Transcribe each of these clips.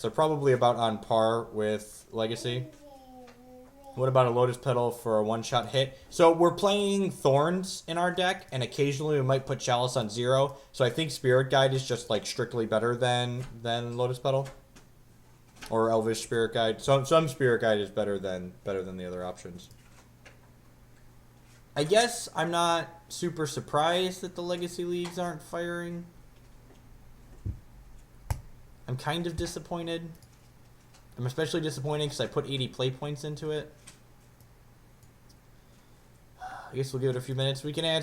So probably about on par with Legacy. What about a Lotus Petal for a one-shot hit? So we're playing Thorns in our deck, and occasionally we might put Chalice on 0. So I think Spirit Guide is just like strictly better than Lotus Petal. Or Elvish Spirit Guide. Some Spirit Guide is better than the other options. I guess I'm not super surprised that the Legacy Leagues aren't firing. I'm kind of disappointed. I'm especially disappointed because I put 80 play points into it. I guess we'll give it a few minutes. We can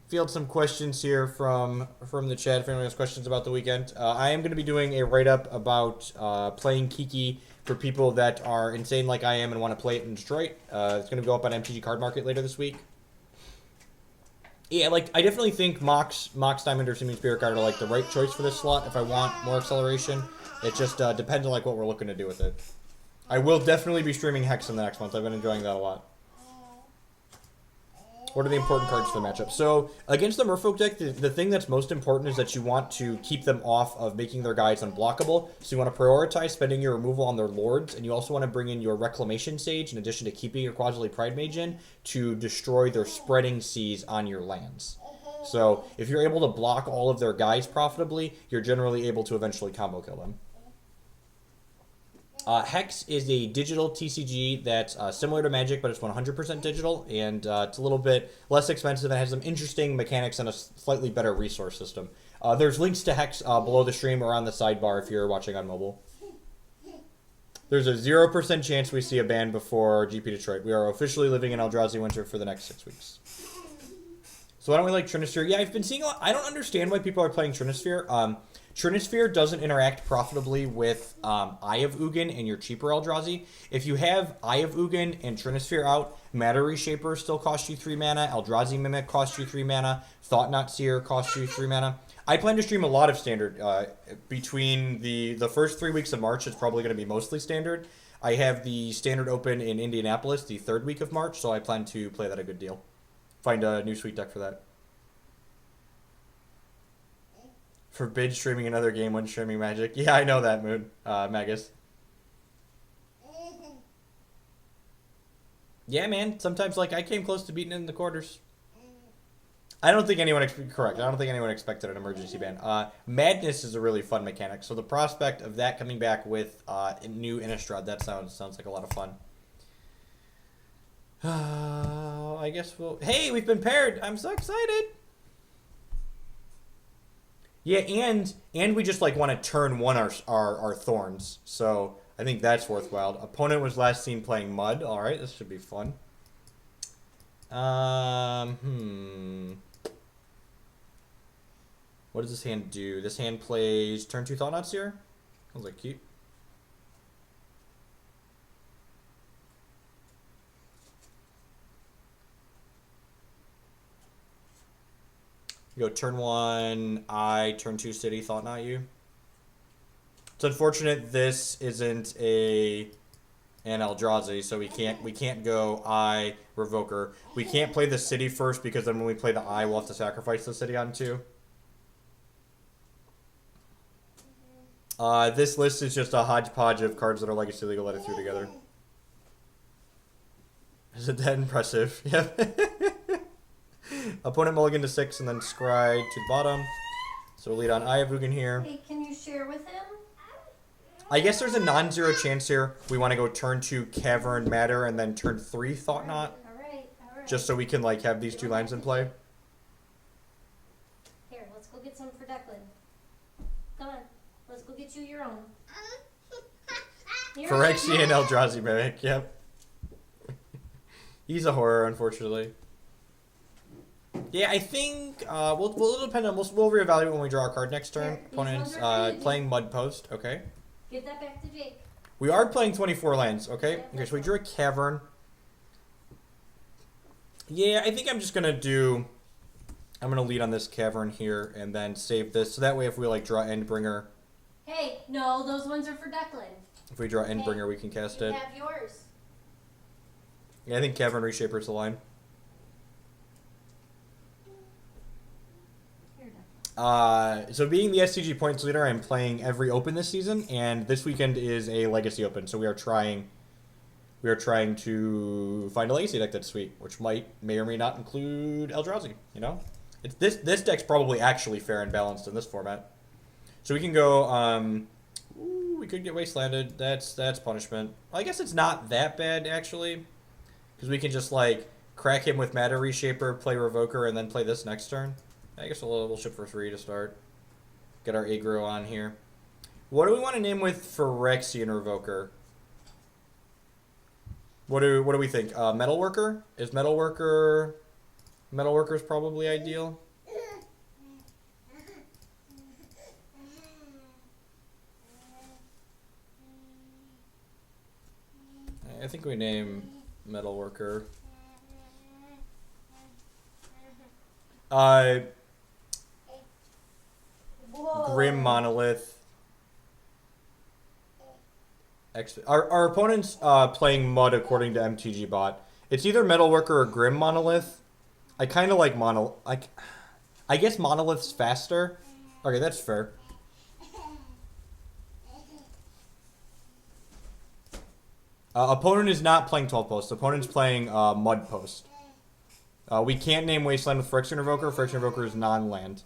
field some questions here from the chat if anyone has questions about the weekend. I am going to be doing a write-up about playing Kiki for people that are insane like I am and want to play it in Detroit. It's going to go up on MTG Card Market later this week. Yeah, like, I definitely think Mox Diamond or Simeon Spirit Guard are, like, the right choice for this slot if I want more acceleration. It just depends on, like, what we're looking to do with it. I will definitely be streaming Hex in the next month. I've been enjoying that a lot. What are the important cards for the matchup? So, against the Merfolk deck, the thing that's most important is that you want to keep them off of making their guys unblockable. So you want to prioritize spending your removal on their lords, and you also want to bring in your Reclamation Sage, in addition to keeping your Quasili Pride Mage in, to destroy their Spreading Seas on your lands. So, if you're able to block all of their guys profitably, you're generally able to eventually combo kill them. Hex is a digital TCG that's similar to Magic, but it's 100% digital, and it's a little bit less expensive and has some interesting mechanics and a slightly better resource system. There's links to Hex below the stream or on the sidebar if you're watching on mobile. There's a 0% chance we see a ban before GP Detroit. We are officially living in Eldrazi winter for the next 6 weeks. So why don't we like Trinisphere? Yeah, I've been seeing a lot. I don't understand why people are playing Trinisphere. Trinisphere doesn't interact profitably with Eye of Ugin and your cheaper Eldrazi. If you have Eye of Ugin and Trinisphere out, Matter Reshaper still costs you 3 mana, Eldrazi Mimic costs you 3 mana, Thought Knot Seer costs you 3 mana. I plan to stream a lot of Standard. Between the first 3 weeks of March, it's probably going to be mostly Standard. I have the Standard open in Indianapolis the 3rd week of March, so I plan to play that a good deal. Find a new sweet deck for that. Forbid streaming another game when streaming Magic. Yeah, I know that, Moon. Magus. Yeah, man. Sometimes, like, I came close to beating it in the quarters. I don't think anyone... Correct. I don't think anyone expected an emergency ban. Madness is a really fun mechanic. So the prospect of that coming back with new Innistrad, that sounds like a lot of fun. I guess we'll... Hey, we've been paired! I'm so excited! Yeah, and we just like want to turn one our thorns, so I think that's worthwhile. Opponent was last seen playing Mud. All right, this should be fun. What does this hand do? This hand plays turn 2 Thought Knots here. Sounds like cute. You go turn 1, I, turn 2 City, Thought Knot you. It's unfortunate this isn't an Eldrazi, so we can't go I, Revoker. We can't play the City first because then when we play the I, we'll have to sacrifice the City on 2. This list is just a hodgepodge of cards that are Legacy Legal that I threw together. Isn't that impressive? Yep. Opponent mulligan to 6 and then scry to the bottom. So we'll lead on Eye of Ugin here. Hey, can you share with him? I guess there's a non-zero chance here. We want to go turn 2 Cavern Matter and then turn 3 Thought Knot. Alright. Just so we can like have these 2 lines in play. Here, let's go get some for Declan. Come on. Let's go get you your own. Phyrexian Eldrazi Mimic, yep. He's a horror, unfortunately. Yeah, I think we'll depend on we'll reevaluate when we draw our card next turn. Here, Opponents playing Mud Post, okay. Give that back to Jake. We are playing 24 lands, okay? Yeah, Okay, so we drew a Cavern. Yeah, I think I'm just gonna lead on this Cavern here and then save this. So that way if we like draw Endbringer. Hey, no, those ones are for Declan. If we draw Endbringer, we can cast it. You have yours. Yeah, I think Cavern Reshaper's the line. Here, Declan. So being the SCG points leader, I'm playing every Open this season, and this weekend is a Legacy Open. So we are trying to find a Legacy deck that's sweet, which may or may not include Eldrazi. You know, it's this deck's probably actually fair and balanced in this format. So we can go. Ooh, we could get Wastelanded. That's punishment. I guess it's not that bad actually, because we can just like crack him with Matter Reshaper, play Revoker, and then play this next turn. I guess we'll ship for 3 to start. Get our aggro on here. What do we want to name with Phyrexian Revoker? What do we think? Metalworker? Is Metalworker's probably ideal? I think we name Metalworker. Grim Monolith. Our opponent's playing Mud according to MTG Bot. It's either Metalworker or Grim Monolith. I kind of like I guess Monolith's faster. Okay, that's fair. Opponent is not playing 12 post. Opponent's playing Mud post. We can't name Wasteland with Phyrexian Revoker. Phyrexian Revoker is non-land.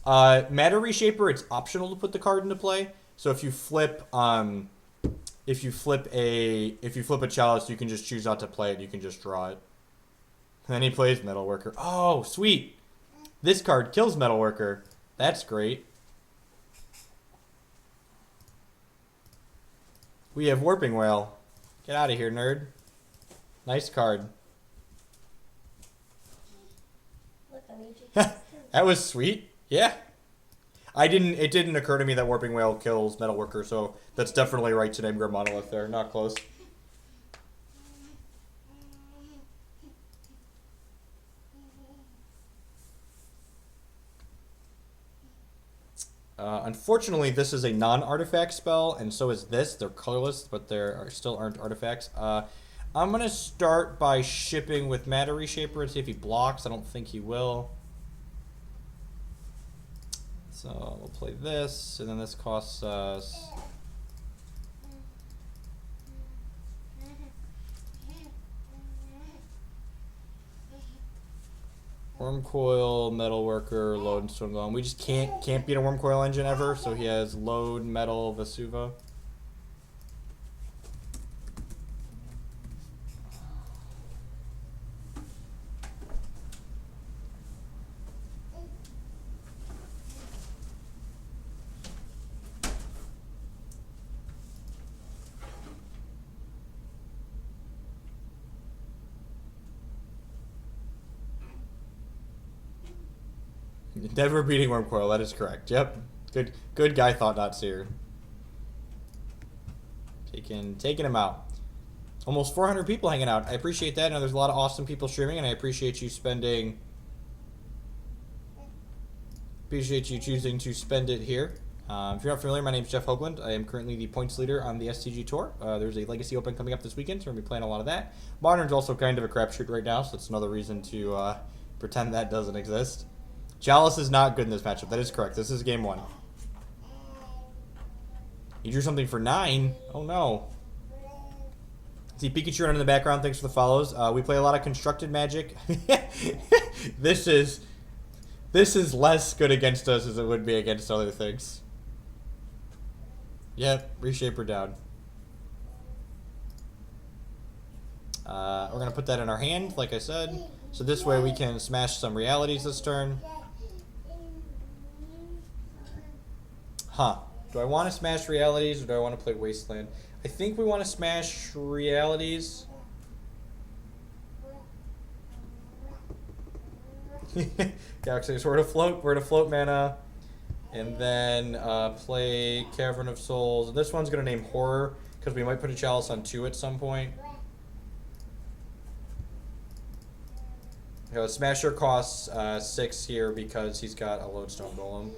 Matter Reshaper, it's optional to put the card into play. So if you flip a Chalice, you can just choose not to play it. You can just draw it. And then he plays Metalworker. Oh, sweet! This card kills Metalworker. That's great. We have Warping Whale. Get out of here, nerd. Nice card. Look, I made you That was sweet. Yeah. It didn't occur to me that Warping Whale kills Metalworker, so that's definitely right to name Grim Monolith there. Not close. Unfortunately, this is a non-artifact spell, and so is this. They're colorless, but still aren't artifacts. I'm going to start by shipping with Matter Reshaper and see if he blocks. I don't think he will. So we'll play this, and then this costs us... Wormcoil, Metalworker, Load, and Stone Golem. We just can't beat a Wormcoil engine ever, so he has Load, Metal, Vesuva. Never beating Wormcoil, that is correct. Yep. Good guy, thought not seer. Taking him out. Almost 400 people hanging out. I appreciate that. I know there's a lot of awesome people streaming, and I appreciate you choosing to spend it here. If you're not familiar, my name is Jeff Hoogland. I am currently the points leader on the STG Tour. There's a Legacy Open coming up this weekend, so we're going to be playing a lot of that. Modern's also kind of a crapshoot right now, so that's another reason to pretend that doesn't exist. Chalice is not good in this matchup. That is correct. This is game 1. He drew something for 9. Oh no. See Pikachu running in the background. Thanks for the follows. We play a lot of constructed Magic. This is less good against us as it would be against other things. Yep, Reshaper down. We're gonna put that in our hand, like I said. So this way we can smash some realities this turn. Huh. Do I want to smash realities or do I want to play Wasteland? I think we want to smash realities. Galaxy, so we're to float mana. And then play Cavern of Souls. This one's going to name Horror because we might put a Chalice on 2 at some point. Smasher costs 6 here because he's got a Lodestone Golem.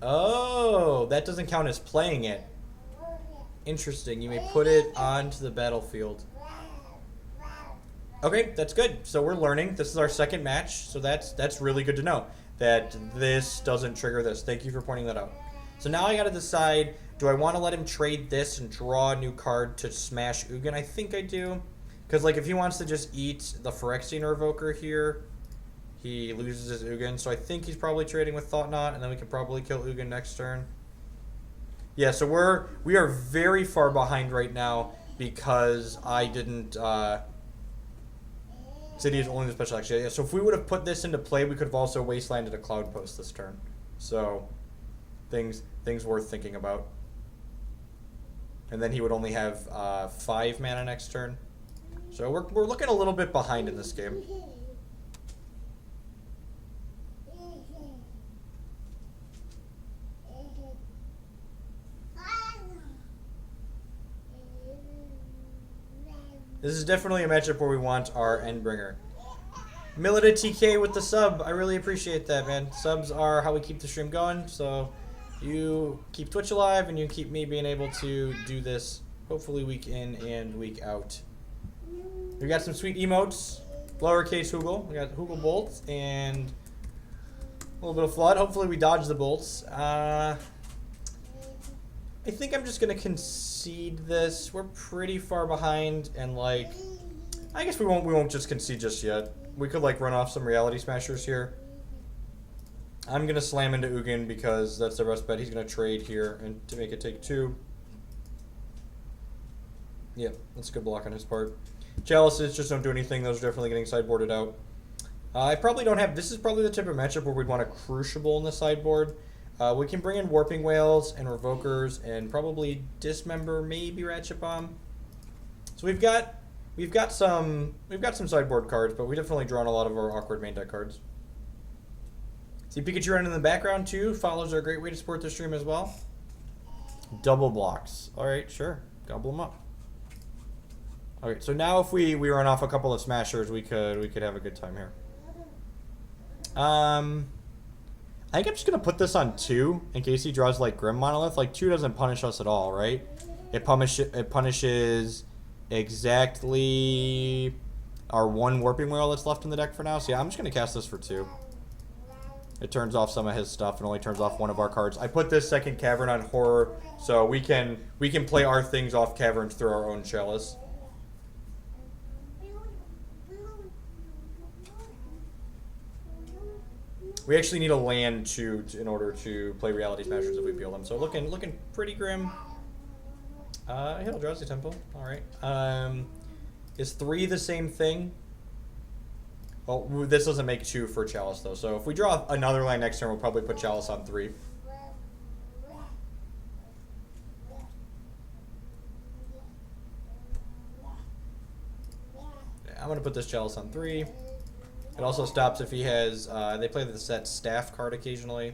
Oh, that doesn't count as playing it. Interesting. You may put it onto the battlefield. Okay, that's good. So we're learning. This is our second match, so that's really good to know that this doesn't trigger this. Thank you for pointing that out. So now I got to decide, do I want to let him trade this and draw a new card to smash Ugin? I think I do. Because like if he wants to just eat the Phyrexian Revoker here, he loses his Ugin. So I think he's probably trading with Thought Knot, and then we can probably kill Ugin next turn. Yeah, so we are very far behind right now because I didn't City is only the special action. Yeah, so if we would have put this into play, we could have also wastelanded a Cloud Post this turn. So things worth thinking about. And then he would only have 5 mana next turn. So we're looking a little bit behind in this game. This is definitely a matchup where we want our Endbringer. Milita TK with the sub. I really appreciate that, man. Subs are how we keep the stream going. So you keep Twitch alive and you keep me being able to do this hopefully week in and week out. We got some sweet emotes. Lowercase Hoogle. We got Hoogle bolts and a little bit of flood. Hopefully we dodge the bolts. I think I'm just gonna concede this. We're pretty far behind, and like, I guess we won't just concede just yet. We could like run off some Reality Smashers here. I'm gonna slam into Ugin because that's the best bet. He's gonna trade here and to make it take 2. Yep, that's a good block on his part. Chalices just don't do anything. Those are definitely getting sideboarded out. I probably don't have. This is probably the type of matchup where we'd want a Crucible in the sideboard. We can bring in Warping Whales and Revokers and probably Dismember, maybe Ratchet Bomb. So we've got some sideboard cards, but we definitely drawn a lot of our awkward main deck cards. See Pikachu running in the background too. Follows are a great way to support the stream as well. Double blocks. All right, sure, gobble them up. Okay, so now if we run off a couple of smashers, we could have a good time here. I think I'm just gonna put this on 2 in case he draws like Grim Monolith. Like 2 doesn't punish us at all, right? It punishes exactly our 1 Warping Whale that's left in the deck for now. So yeah, I'm just gonna cast this for 2. It turns off some of his stuff and only turns off 1 of our cards. I put this second Cavern on Horror so we can play our things off Caverns through our own Chalice. We actually need a land in order to play Reality Smashers if we peel them. So looking pretty grim. Eldrazi Temple. All right. Is 3 the same thing? Well, this doesn't make 2 for Chalice though. So if we draw another land next turn, we'll probably put Chalice on 3. Yeah, I'm gonna put this Chalice on 3. It also stops if he has, they play the set Staff card occasionally.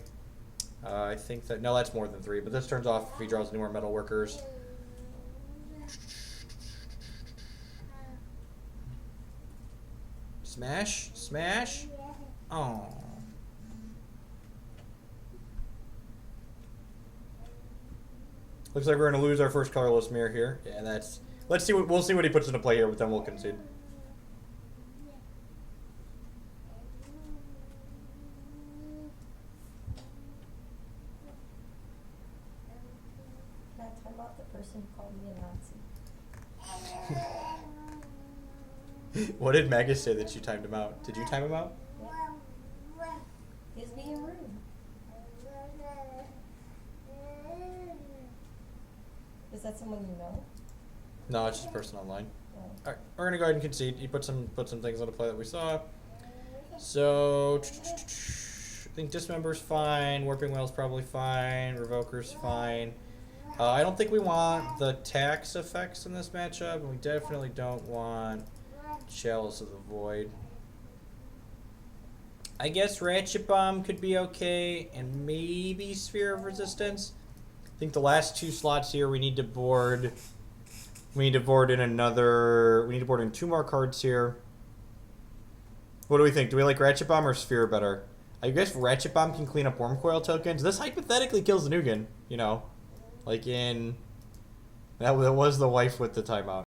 I think that, no, that's more than 3, but this turns off if he draws any more Metal Workers. Smash? Smash? Oh. Looks like we're going to lose our first colorless mirror here. Yeah, that's, we'll see what he puts into play here, but then we'll concede. What did Magus say that you timed him out? Did you time him out? Yeah. He's being rude. Is that someone you know? No, it's just a person online. Oh. Alright, we're gonna go ahead and concede. He put some things on the play that we saw. So I think Dismember's fine, Warping Whale's probably fine, Revoker's fine. I don't think we want the tax effects in this matchup, and we definitely don't want Chalice of the Void. I guess Ratchet Bomb could be okay, and maybe Sphere of Resistance. I think the last 2 slots here we need to board. We need to board in another. We need to board in 2 more cards here. What do we think? Do we like Ratchet Bomb or Sphere better? I guess Ratchet Bomb can clean up Worm Coil tokens. This hypothetically kills the Nugan, you know. Like in... That was the wife with the timeout.